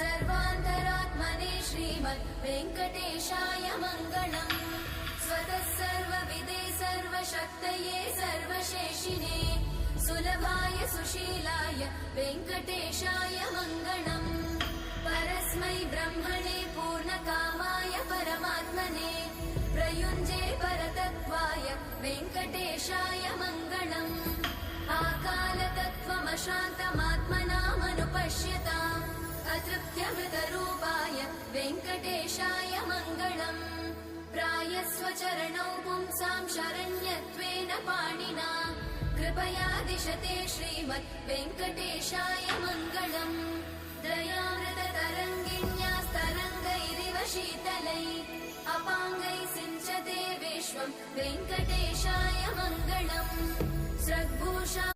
सर्वान्तरात्मने श्रीमद् वेङ्कटेशाय मङ्गलम्। स्वतः सर्वविदे सर्वशक्तये सर्वशेषिणे सुलभाय सुशीलाय वेङ्कटेशाय मङ्गलम्। परस्मै ब्रह्मणे पूर्णकामाय परमात्मने प्रयुञ्जे परतत्त्वाय वेङ्कटेशाय मङ्गलम्। आकालतत्त्वमशान्तमात्मनामनुपश्यताम् अतृप्त्यमृतरूपाय वेङ्कटेशाय मङ्गलम्। प्रायस्वचरणौ पुंसां शरण्यत्वेन पाणिना कृपया दिशते श्रीमद् वेङ्कटेशाय मङ्गलम्। दयामृततरङ्गिण्यास्तरङ्गैरिव शीतलै अपाङ्गैः सिञ्चते विश्वं वेङ्कटेशाय मङ्गलम्। स्रग्भूषा